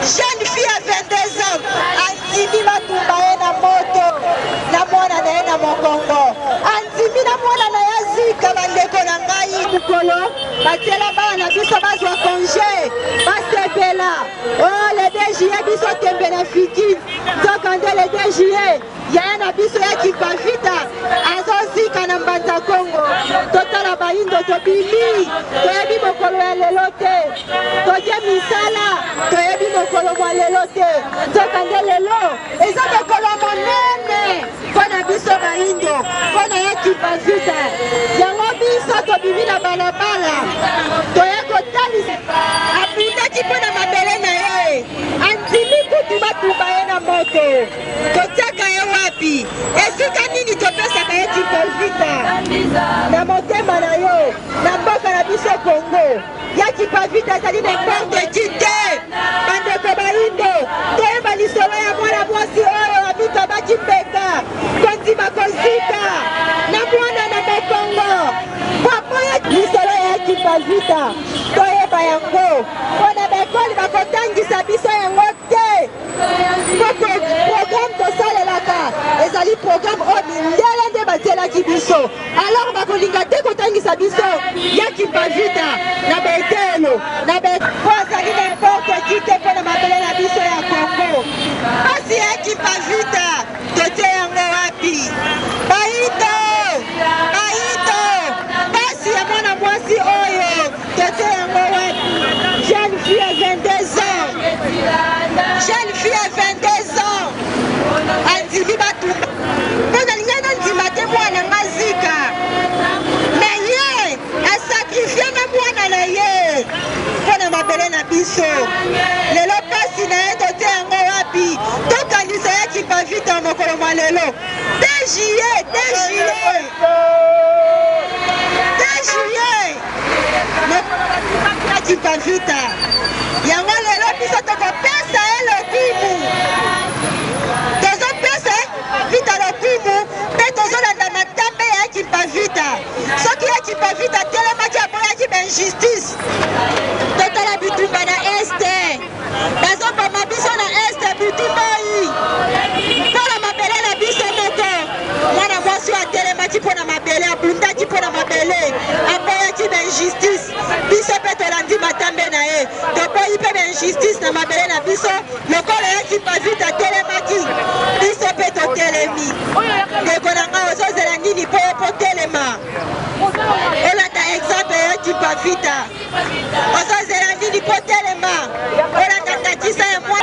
Jeune fille à 22 ans, Anzimi Matumbaye na moto, na mwana na ena mokongo. Anzimi na mwana na yazika bandeko na ngai mukolo, batela bana biso bazwa congé, basepela. Oh le DJE biso tembe na fiki, tokande le DJE, ya na biso ya kipavita, azozika na mbanza Kongo. Totala baindo tobimi, toyebi mokolo ya lelo te, toye misala, toyebi mokolo mwa lelo te, tokande lelo, eza mokolo monene, pona biso baindo, pona ya kipavita, yango biso tobimi na balabala, toye kotalisa, apundaki pona mabele na ye, andimi kutu batumba ye na moto, kotiaka ye wapi, esika nini topesaka ye kipavita, na motema na yo, na mboka na biso Kongo, ya kipavita ezali n'importe qui te, bandeko baindo, toyeba lisolo ya mwana mwasi oyo abika baki mpeka, kondima kozika, na mwana na mokongo, papa ya lisolo ya kipavita, toyeba yango, pona bekoli bakotangisa biso yango te, programme tosalelaka, ezali programme oyo mindele nde batielaki biso, alors bakolinga te kotangisa biso ya kipavita, na betelo, na po azali n'importe qui te mpona mabele na biso ya Kongo. Pasi ya kipavita, totie yango wapi? Baito, baito, pasi ya mwana mwasi oyo, totie yango wapi? Jeune ndimi batumba mpo nalingai nandima te mwana nga zika me ye asakrifie na mwana na ye mpo na mabele na biso lelo pasi na ye tote yango wapi tokanisa ya kipavita mokolo mwa lelo 2 juillet kipavita yango lelo biso tokopesa ye lokumu tozopesa vita lokumu mpe tozolanda matambe ya kipavita soki ya kipavita telemaki aboyaki bainjustice totala bitumba na este bazoboma biso na este bitumba oyi mpona mabele na biso moko mwana mwasi oyo atelemaki mpona mabele abundaki mpona mabele aboyaki bainjustice biso mpe tolandi matambe na ye toboyi mpe bainjustice na mabele na biso lokola ya kipavita atelemaki biso mpe totelemi ndeko na nga ozozela nini mpo telema olanda exemple ya kipavita ozozela nini mpo telema olanda ndakisa ya mwa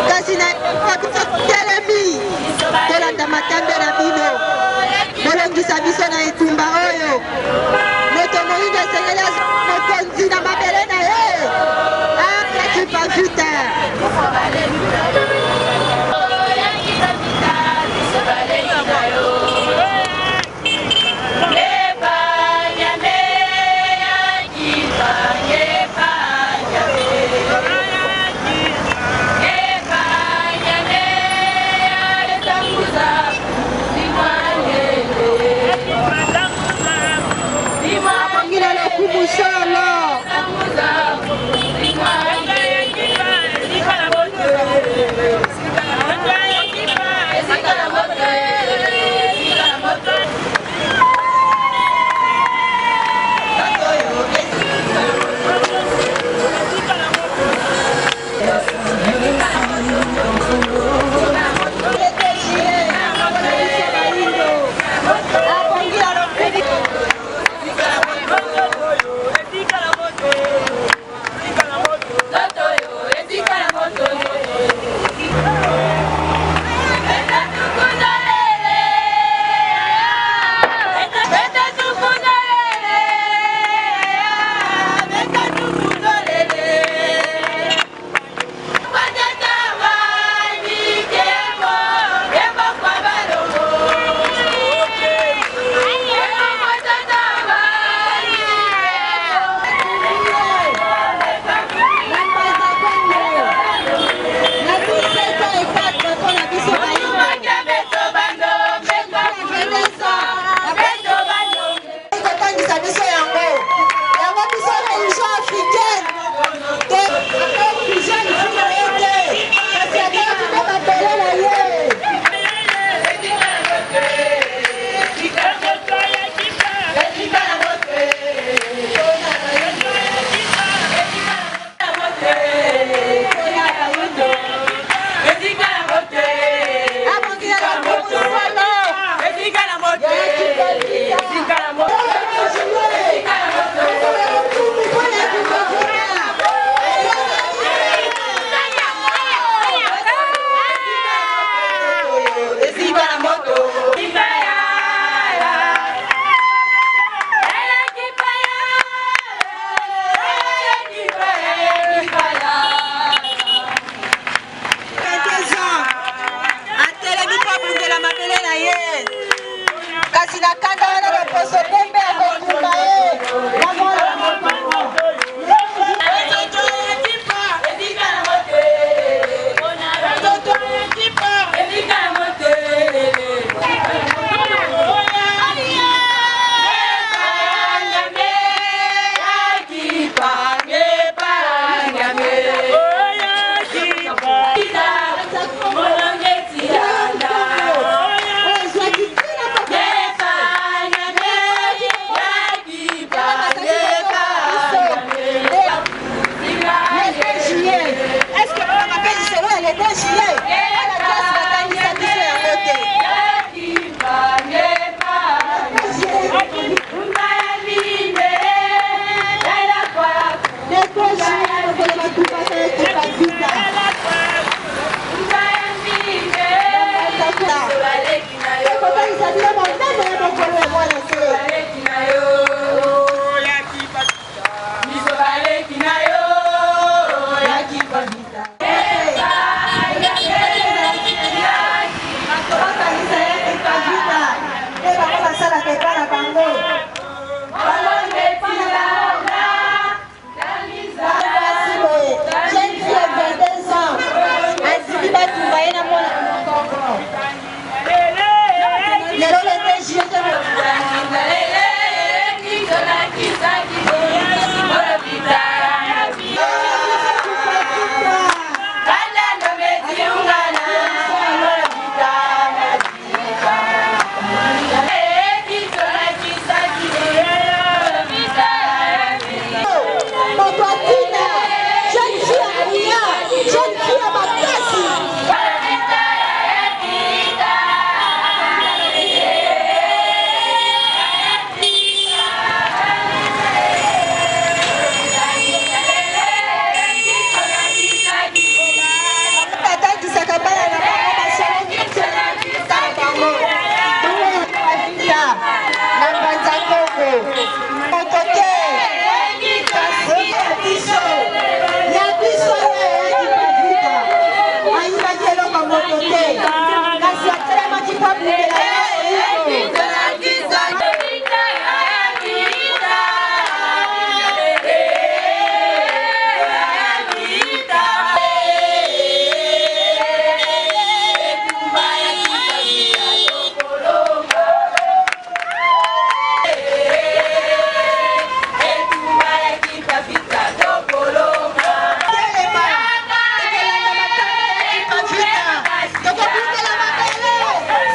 kasi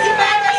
Simana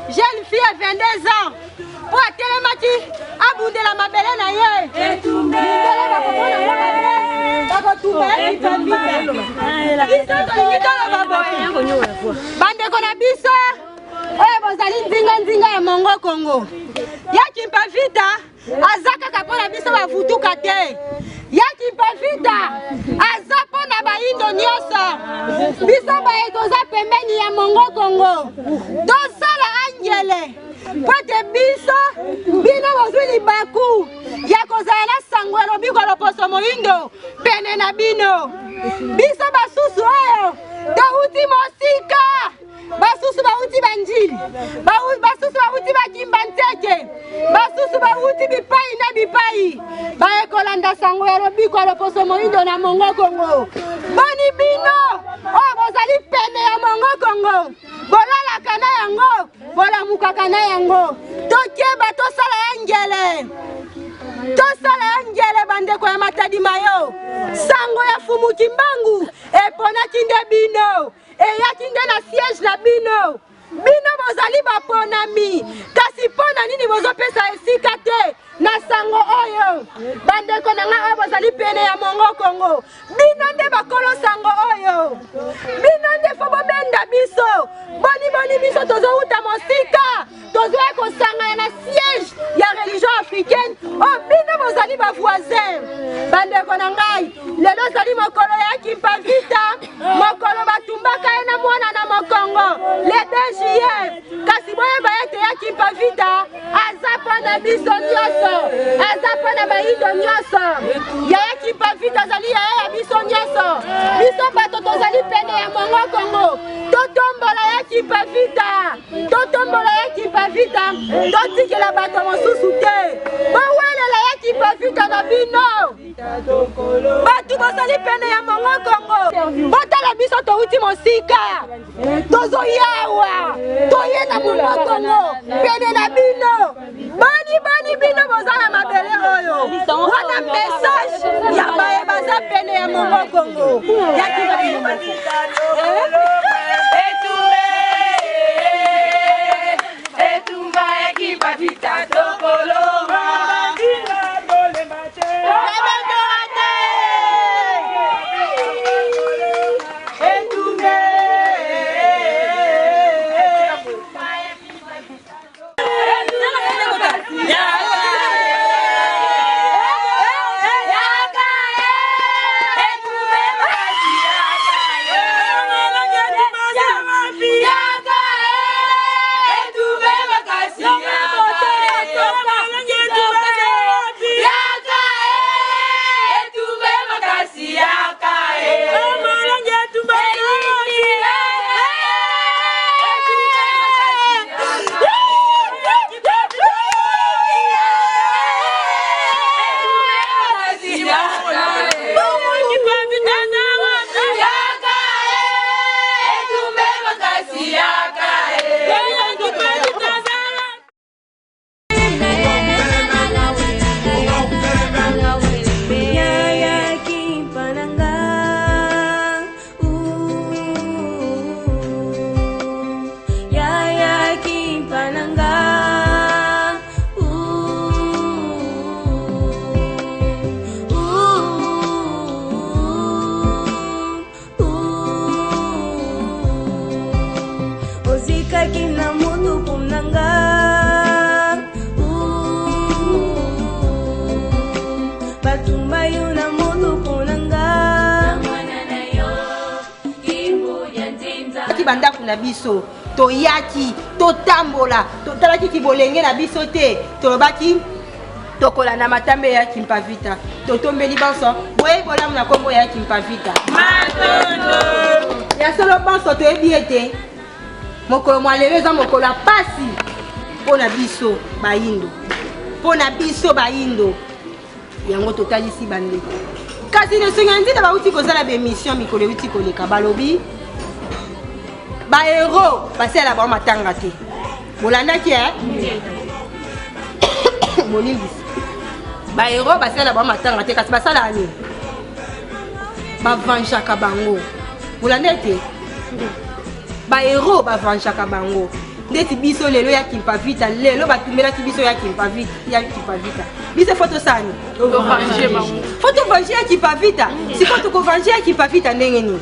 Jeune fille à 22 ans pour Télémati abonde la mabele na ye bande kona biso oyo bozali nzinga ya Mongo Congo ya Kimpavita azaka kapona biso bafutuka te ya Kimpavita aza pona baindo nyonso biso baye toza pembeni ya Mongo Congo tosala angele pote biso bino bozwi libaku ya kozala na sango elobi koloposo moyindo pene na bino biso basusu oyo touti mosika basusu bauti banjili basusu bauti bakimba nteke basusu bauti bipai na bipai baye kolanda sango elobi koloposo moyindo na Mongo Congo boni bino oyo bozali pene ya Mongo Congo bolalaka na yango bolamukaka na yango tokeba tosala angele bandeko ya Matadi Mayo sango ya Fumuki Mbangu eponaki nde bino eyaki nde na siège na bino bozali baponami kasi pona nini bozopesa esika te na sango oyo bandeko na nga oyo bozali pene ya Mongo Congo bino nde bakolo sango oyo bino nde fo bobenda biso boni biso tozouta mosika tozoya kosangana na siège ya religion africaine oyo bino bozali bavoisin bandeko na ngai lelo ozali mokolo ya Kimpavita mokolo batumbaka ye na mwana na mokongo le 2 juillet kasi boyeba ete ya Kimpavita aza mpona biso nyonso aza mpona bayindo nyonso yaya Kimpavita azali yaya ya biso nyonso biso bato tozali pene ya Mongo Congo totombola ya Kimpavita totikela bato mosusu te bowelela ya Kimpavita na bino bato bozali pene ya Mongo Congo botala biso touti mosika tozoyawa toye na Mongo Congo pene na bino boni bino bozala mabele oyo wana message ya baye baza pene ya Mongo Congo ya Kimpavita Kimpavita tokoloma bandaku na biso toyaki totambola totalaki kibolenge na biso te tolobaki tokola na matambe ya Kimpavita totombeli banso boye bolamu na kombo ya Kimpavita matondo ya solo banso toyebi ete mokolo mwalelo eza mokolo ya pasi mpona biso bayindo yango totalisi bandeko kasi nesonga nzina bauti kozala bemission mikolo euti koleka balobi bahero basala bango matanga te bolandaki molingisi bahero basala bango matanga te kasi basala ani bavanjaka bango bolanda ete bahero bavanjaka bango ndeti biso lelo ya Kimpavita lelo batumelaki biso ya Kimpavita biso foto sani foto vange ya Kimpavita siko tokovange ya Kimpavita ndenge nini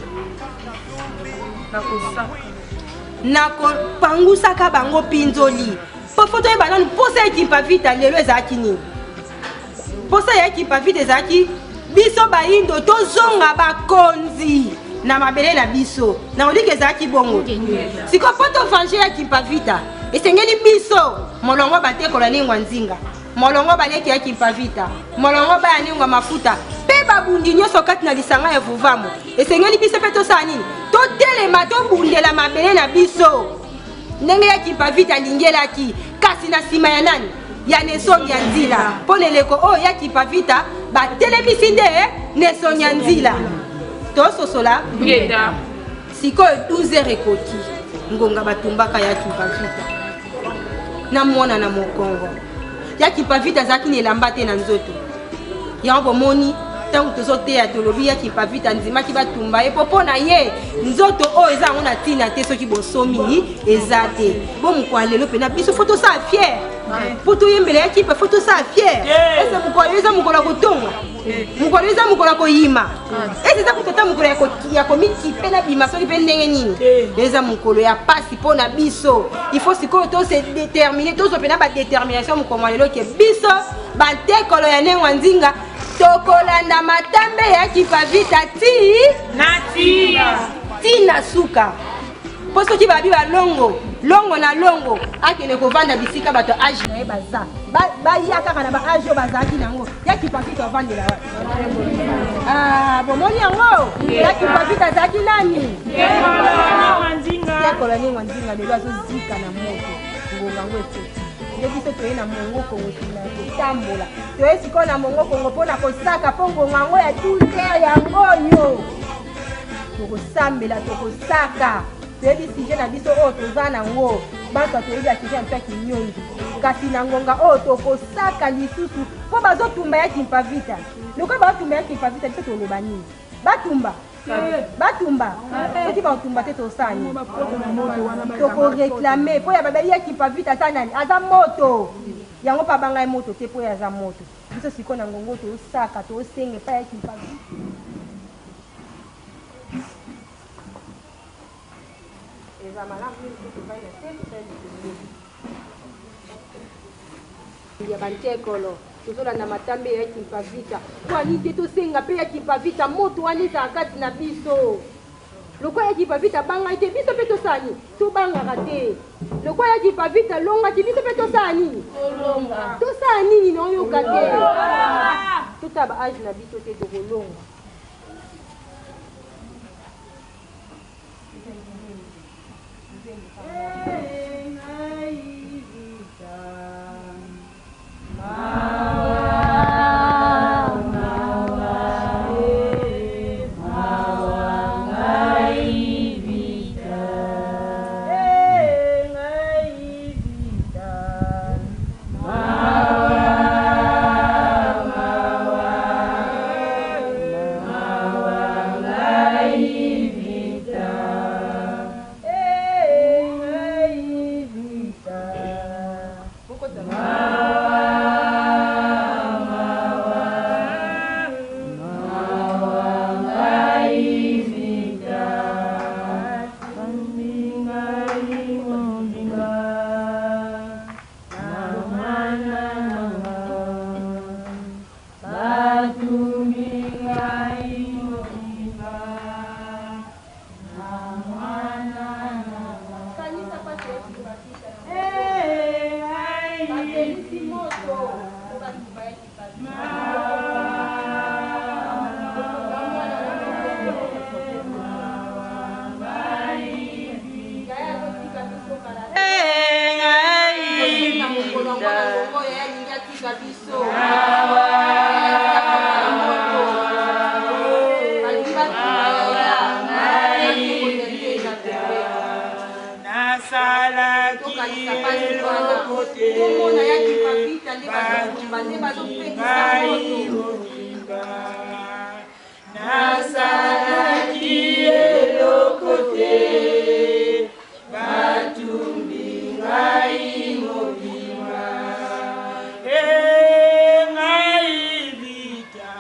nakopangusaka bango pinzoli po foto yeba nanu posa ya Kimpavita lelo ezalaki nini posa ya Kimpavita ezalaki biso bayindo tozonga bakonzi na mabele na biso na olike ezalaki bongo siko poto vange ya Kimpavita esengeli biso molongo batekola ningwa nzinga molongo baleki ya Kimpavita molongo baya ningwa mafuta pe babundi nyonso kati na lisanga ya vuvamo esengeli biso mpe tosala nini totelema tobundela mabele na biso ndenge ya Kimpavita alingelaki kasi na nsima ya nani ya nesongi ya nzila mpo neleko oyo ya Kimpavita batelemisi nde nesongi ya nzila tososola sikoyo 12h ekoki ngonga batumbaka ya Kimpavita na mwana na mokongo ya Kimpavita azalaki na elamba te na nzoto yango bomoni ntango tozoteya tolobi ya Kimpavita ndimaki batumba ye popo na ye nzoto oyo eza yango na ntina te soki bosomi eza te bomokwa lelo mpena biso fo tosala fiere mpo toyembela ya Kipa fo tosala fiere ese mokolo eza mokolo ya kotonga mokolo eza mokolo ya koyima ese eza kutata mokolo ya komikipe na bima soki mpe ndenge nini eza mokolo ya pasi mpo na biso ifo sikoyo tose détermine tozo mpena badétermination mokolo ya lelo ke biso batekolo ya nengwa nzinga tokolanda matambe ya Kimpavita ti na suka po soki babi longo na longo akende kovanda bisika bato age na ye baza baya kaka na baage oyo bazalaki nango ya Kimpavita ovandela bomoni yango ya Kimpavita azalaki nani tekola ningwa nzinga lelo azozika na moto ngonga ngo efoti nde biso toye na mongo kongo tina kotambola toye sikoyo na mongo kongo mpona kosaka mpo ngonga yango ya 12h yango oyo tokosambela tokosaka toyebi sije na biso oyo toza nango banso toyebi asije ya mpya kinyongi kasi na ngonga oyo tokosaka lisusu mpo bazotumba ya Kimpavita lokola bazotumba ya Kimpavita biso toloba nini batumba soki batumba te tosani tokoreklame mpo ya babeli ya Kimpavita aza nani aza moto yango mpa bangai moto te mpo aza moto biso sikoyo na ngongo tosaka tosenge mpa ya Kimpavita eza malamu ya bantekolo tozolanda matambe ya Kimpavita po ani te tosenga mpe ya Kimpavita moto wana ezala kati na biso lokola ya Kimpavita bangai te biso mpe tosala nini tobangaka te lokola ya Kimpavita longaki biso mpe tosala nini tosala nini naoyoka te totala baage na biso te tokolonga tomona yaki pavita nde bazobumba nde bazopekisa moto nasalaki eloko te batumbi ngai mobima ngai vita